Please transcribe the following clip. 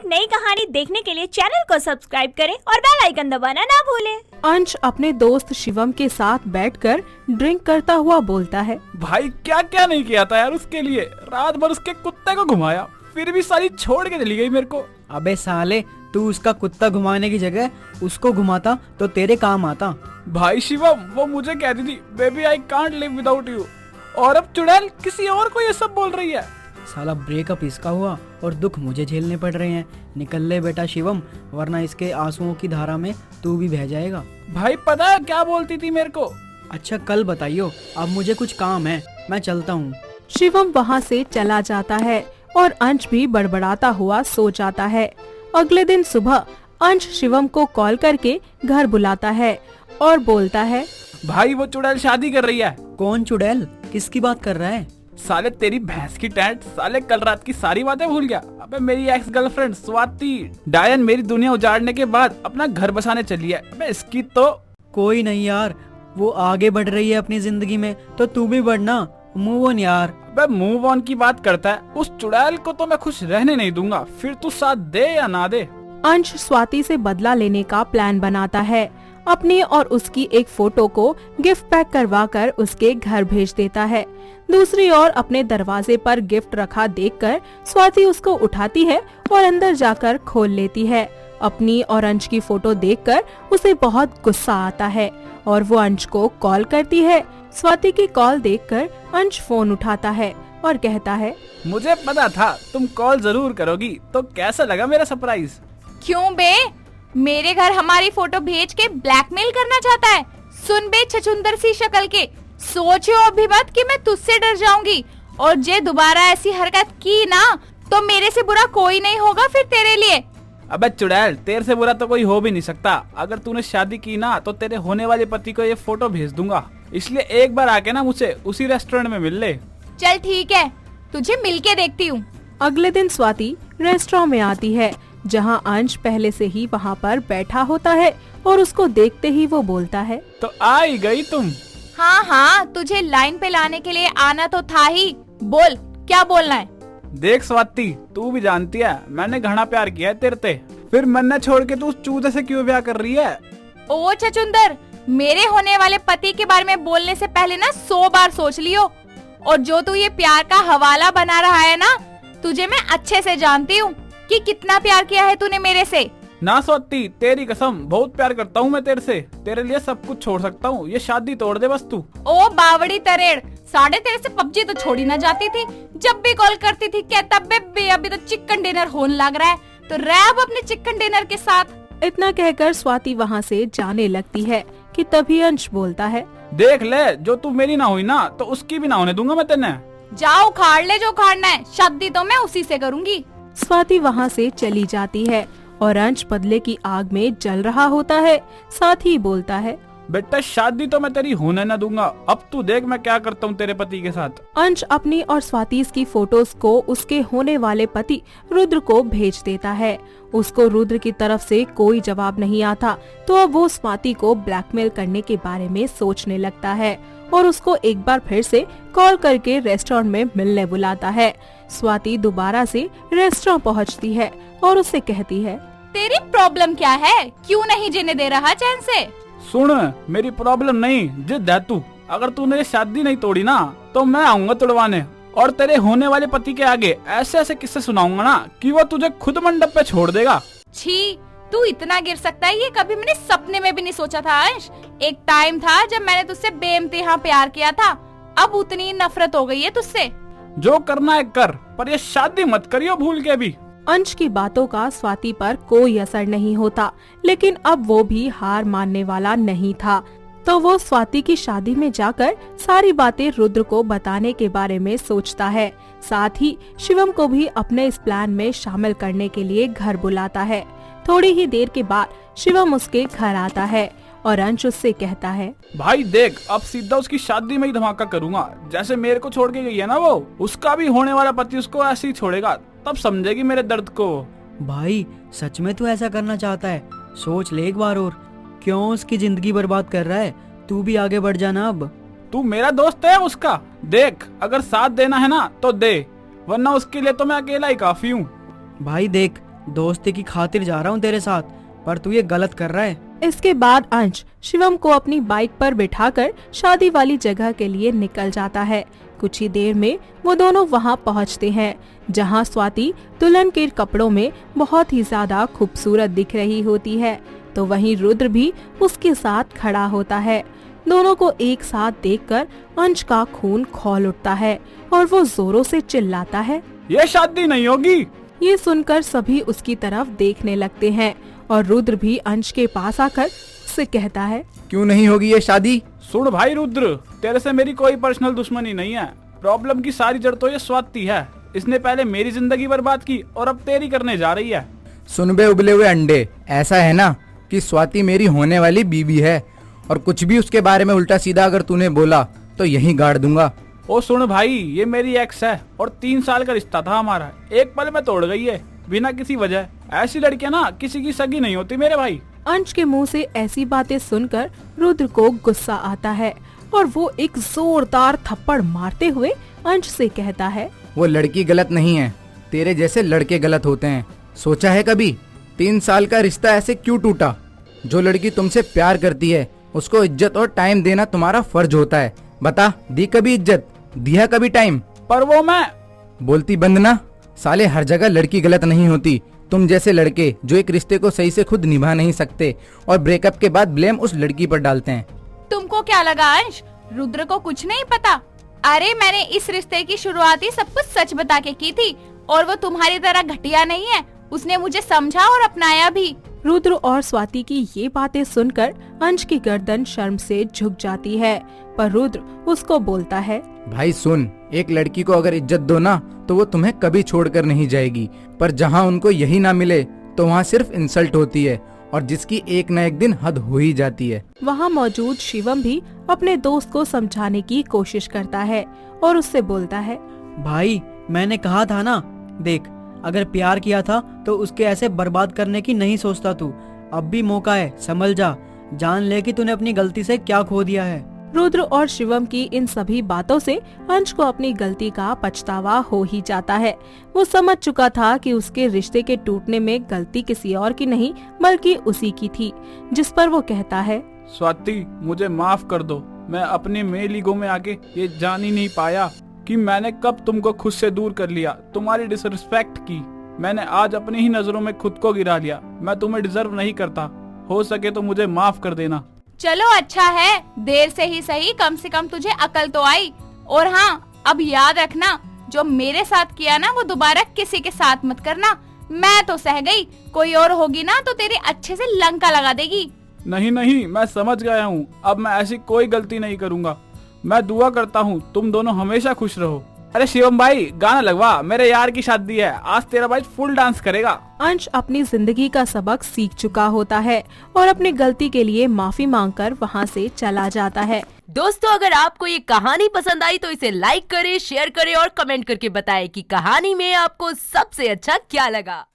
नई कहानी देखने के लिए चैनल को सब्सक्राइब करें और बेल आइकन दबाना ना भूलें। अंश अपने दोस्त शिवम के साथ बैठकर ड्रिंक करता हुआ बोलता है, भाई क्या क्या नहीं किया था यार उसके लिए। रात भर उसके कुत्ते को घुमाया, फिर भी सारी छोड़ के चली गई मेरे को। अबे साले, तू उसका कुत्ता घुमाने की जगह उसको घुमाता तो तेरे काम आता। भाई शिवम वो मुझे कहती थी baby I can't live without you, और अब चुड़ैल किसी और को ये सब बोल रही है। साला ब्रेकअप इसका हुआ और दुख मुझे झेलने पड़ रहे हैं। निकल ले बेटा शिवम, वरना इसके आंसुओं की धारा में तू भी बह जाएगा। भाई पता है क्या बोलती थी मेरे को? अच्छा कल बताइयो, अब मुझे कुछ काम है, मैं चलता हूँ। शिवम वहाँ से चला जाता है और अंश भी बड़बड़ाता हुआ सो जाता है। अगले दिन सुबह अंश शिवम को कॉल करके घर बुलाता है और बोलता है, भाई वो चुड़ैल शादी कर रही है। कौन चुड़ैल? किसकी बात कर रहा है? साले तेरी भैंस की टैंट, साले कल रात की सारी बातें भूल गया। अबे मेरी एक्स गर्लफ्रेंड स्वाति डायन मेरी दुनिया उजाड़ने के बाद अपना घर बसाने चली है। अबे इसकी तो कोई नहीं यार, वो आगे बढ़ रही है अपनी जिंदगी में, तो तू भी बढ़ना। मूव ऑन यार। अबे मूव ऑन की बात करता है, उस चुड़ैल को तो मैं खुश रहने नहीं दूंगा, फिर तू साथ दे या ना दे। अंश स्वाति से बदला लेने का प्लान बनाता है। अपनी और उसकी एक फोटो को गिफ्ट पैक करवाकर उसके घर भेज देता है। दूसरी ओर अपने दरवाजे पर गिफ्ट रखा देखकर स्वाति उसको उठाती है और अंदर जाकर खोल लेती है। अपनी और अंश की फोटो देखकर उसे बहुत गुस्सा आता है और वो अंश को कॉल करती है। स्वाति की कॉल देखकर अंश फोन उठाता है और कहता है, मुझे पता था तुम कॉल जरूर करोगी, तो कैसा लगा मेरा सरप्राइज? क्यों बे, मेरे घर हमारी फोटो भेज के ब्लैकमेल करना चाहता है? सुन बे छछुंदर सी शक्ल के, सोचो अभी मत कि मैं तुझसे डर जाऊंगी, और जे दोबारा ऐसी हरकत की ना तो मेरे से बुरा कोई नहीं होगा फिर तेरे लिए। अबे चुड़ैल, तेरे से बुरा तो कोई हो भी नहीं सकता। अगर तूने शादी की ना तो तेरे होने वाले पति को ये फोटो भेज दूंगा, इसलिए एक बार आके ना मुझसे उसी रेस्टोरेंट में मिल ले। चल ठीक है, तुझे मिलके देखती हूँ। अगले दिन स्वाति रेस्टोरेंट में आती है जहां अंश पहले से ही वहां पर बैठा होता है और उसको देखते ही वो बोलता है, तो आ ही गई तुम। हाँ हाँ, तुझे लाइन पे लाने के लिए आना तो था ही। बोल क्या बोलना है? देख स्वाति, तू भी जानती है मैंने घना प्यार किया है तेरे ते, फिर मन्ना छोड़ के तू उस चूते से क्यों ब्याह कर रही है? ओ छछुंदर, मेरे होने वाले पति के बारे में बोलने से पहले ना 100 बार सोच लियो। और जो तू ये प्यार का हवाला बना रहा है ना, तुझे मैं अच्छे से जानती हूँ कि कितना प्यार किया है तूने मेरे से। ना स्वाति, तेरी कसम बहुत प्यार करता हूँ मैं तेरे से, तेरे लिए सब कुछ छोड़ सकता हूँ, ये शादी तोड़ दे बस तू। ओ बावड़ी तरेड़, साढ़े तेरे से पबजी तो छोड़ी ना जाती थी। जब भी कॉल करती थी कहता बेबे अभी तो चिकन डिनर होने लग रहा है, तो रह अब अपने चिकन डिनर के साथ। इतना कहकर स्वाति वहाँ से जाने लगती है कि तभी अंश बोलता है, देख ले, जो तू मेरी ना हुई ना तो उसकी भी ना होने दूंगा मैं तेने। जाओ खाड़ ले जो खाड़ना है, शादी तो मैं उसी से करूंगी। स्वाति वहाँ से चली जाती है और अंश बदले की आग में जल रहा होता है। साथ ही बोलता है, बेटा शादी तो मैं तेरी होने न दूंगा, अब तू देख मैं क्या करता हूँ तेरे पति के साथ। अंश अपनी और स्वाति की फोटोज को उसके होने वाले पति रुद्र को भेज देता है। उसको रुद्र की तरफ से कोई जवाब नहीं आता, तो अब वो स्वाति को ब्लैकमेल करने के बारे में सोचने लगता है और उसको एक बार फिर से कॉल करके रेस्टोरेंट में मिलने बुलाता है। स्वाति दोबारा से रेस्टोरेंट पहुंचती है और उससे कहती है, तेरी प्रॉब्लम क्या है? क्यों नहीं जीने दे रहा चैन से? सुन, मेरी प्रॉब्लम नहीं जिद है तू। अगर तूने शादी नहीं तोड़ी ना तो मैं आऊंगा तुड़वाने, और तेरे होने वाले पति के आगे ऐसे ऐसे किस्से सुनाऊंगा ना कि वो तुझे खुद मंडप पे छोड़ देगा। छी, तू इतना गिर सकता है ये कभी मैंने सपने में भी नहीं सोचा था अंश। एक टाइम था जब मैंने तुझसे बेइंतहा प्यार किया था, अब उतनी नफरत हो गई है तुझसे। जो करना है कर, पर ये शादी मत करियो भूल के भी। अंश की बातों का स्वाति पर कोई असर नहीं होता, लेकिन अब वो भी हार मानने वाला नहीं था, तो वो स्वाति की शादी में जाकर सारी बातें रुद्र को बताने के बारे में सोचता है। साथ ही शिवम को भी अपने इस प्लान में शामिल करने के लिए घर बुलाता है। थोड़ी ही देर के बाद शिवम उसके घर आता है और अंश उससे कहता है, भाई देख, अब सीधा उसकी शादी में ही धमाका करूंगा। जैसे मेरे को छोड़ के गई है ना वो, उसका भी होने वाला पति उसको ऐसे ही छोड़ेगा, तब समझेगी मेरे दर्द को। भाई सच में तू ऐसा करना चाहता है? सोच ले एक बार और, क्यों उसकी जिंदगी बर्बाद कर रहा है? तू भी आगे बढ़ जाना। अब तू मेरा दोस्त है उसका, देख अगर साथ देना है ना तो दे, वरना उसके लिए तो मैं अकेला ही काफी हूँ। भाई देख, दोस्ती की खातिर जा रहा हूँ तेरे साथ, पर तू ये गलत कर रहा है। इसके बाद अंश शिवम को अपनी बाइक पर बिठाकर शादी वाली जगह के लिए निकल जाता है। कुछ ही देर में वो दोनों वहां पहुंचते हैं, जहां स्वाति दुल्हन के कपड़ों में बहुत ही ज्यादा खूबसूरत दिख रही होती है। तो वहीं रुद्र भी उसके साथ खड़ा होता है। दोनों को एक साथ देखकर अंश का खून खौल उठता है और वो जोरों से चिल्लाता है। ये शादी नहीं होगी। ये सुनकर सभी उसकी तरफ देखने लगते हैं और रुद्र भी अंश के पास आकर उससे कहता है, क्यों नहीं होगी ये शादी? सुन भाई रुद्र, तेरे से मेरी कोई पर्सनल दुश्मनी नहीं है। प्रॉब्लम की सारी जड़ तो ये स्वाति है। इसने पहले मेरी जिंदगी बर्बाद की और अब तेरी करने जा रही है। सुन बे उबले हुए अंडे, ऐसा है ना कि स्वाति मेरी होने वाली बीवी है, और कुछ भी उसके बारे में उल्टा सीधा अगर तूने बोला तो यहीं गाड़ दूंगा। ओ सुन भाई, ये मेरी एक्स है और 3 साल का रिश्ता था हमारा, एक पल में तोड़ गई है बिना किसी वजह। ऐसी लड़कियां ना किसी की सगी नहीं होती मेरे भाई। अंश के मुंह से ऐसी बातें सुनकर रुद्र को गुस्सा आता है और वो एक जोरदार थप्पड़ मारते हुए अंश से कहता है, वो लड़की गलत नहीं है, तेरे जैसे लड़के गलत होते हैं। सोचा है कभी 3 साल का रिश्ता ऐसे क्यों टूटा? जो लड़की तुमसे प्यार करती है उसको इज्जत और टाइम देना तुम्हारा फर्ज होता है। बता, दी कभी इज्जत? दिया कभी टाइम? पर वो मैं बोलती बंद ना। साले, हर जगह लड़की गलत नहीं होती। तुम जैसे लड़के जो एक रिश्ते को सही से खुद निभा नहीं सकते और ब्रेकअप के बाद ब्लेम उस लड़की पर डालते हैं। तुमको क्या लगा अंश, रुद्र को कुछ नहीं पता? अरे मैंने इस रिश्ते की शुरुआत ही सब कुछ सच बता के की थी, और वो तुम्हारी तरह घटिया नहीं है। उसने मुझे समझा और अपनाया भी। रुद्र और स्वाति की ये बातें सुनकर अंश की गर्दन शर्म से झुक जाती है, पर रुद्र उसको बोलता है, भाई सुन, एक लड़की को अगर इज्जत दो ना तो वो तुम्हें कभी छोड़कर नहीं जाएगी, पर जहाँ उनको यही ना मिले तो वहाँ सिर्फ इंसल्ट होती है, और जिसकी एक न एक दिन हद हो ही जाती है। वहाँ मौजूद शिवम भी अपने दोस्त को समझाने की कोशिश करता है और उससे बोलता है, भाई मैंने कहा था ना, देख अगर प्यार किया था तो उसके ऐसे बर्बाद करने की नहीं सोचता तू। अब भी मौका है, संभल जा, जान ले कि तूने अपनी गलती से क्या खो दिया है। रुद्र और शिवम की इन सभी बातों से अंश को अपनी गलती का पछतावा हो ही जाता है। वो समझ चुका था कि उसके रिश्ते के टूटने में गलती किसी और की नहीं बल्कि उसी की थी, जिस पर वो कहता है, स्वाति मुझे माफ कर दो। मैं अपने मेल ईगो में आके ये जान ही नहीं पाया कि मैंने कब तुमको खुद से दूर कर लिया, तुम्हारी डिसरिस्पेक्ट की। मैंने आज अपनी ही नजरों में खुद को गिरा लिया। मैं तुम्हें डिजर्व नहीं करता। हो सके तो मुझे माफ कर देना। चलो अच्छा है, देर से ही सही, कम से कम तुझे अकल तो आई। और हाँ, अब याद रखना, जो मेरे साथ किया ना वो दोबारा किसी के साथ मत करना। मैं तो सह गई, कोई और होगी ना तो तेरे अच्छे से लंका लगा देगी। नहीं नहीं, मैं समझ गया हूँ। अब मैं ऐसी कोई गलती नहीं करूँगा। मैं दुआ करता हूँ तुम दोनों हमेशा खुश रहो। अरे शिवम भाई, गाना लगवा, मेरे यार की शादी है, आज तेरा भाई फुल डांस करेगा। अंश अपनी जिंदगी का सबक सीख चुका होता है और अपनी गलती के लिए माफी मांगकर वहाँ से चला जाता है। दोस्तों, अगर आपको ये कहानी पसंद आई तो इसे लाइक करें, शेयर करें और कमेंट करके बताएं कि कहानी में आपको सबसे अच्छा क्या लगा।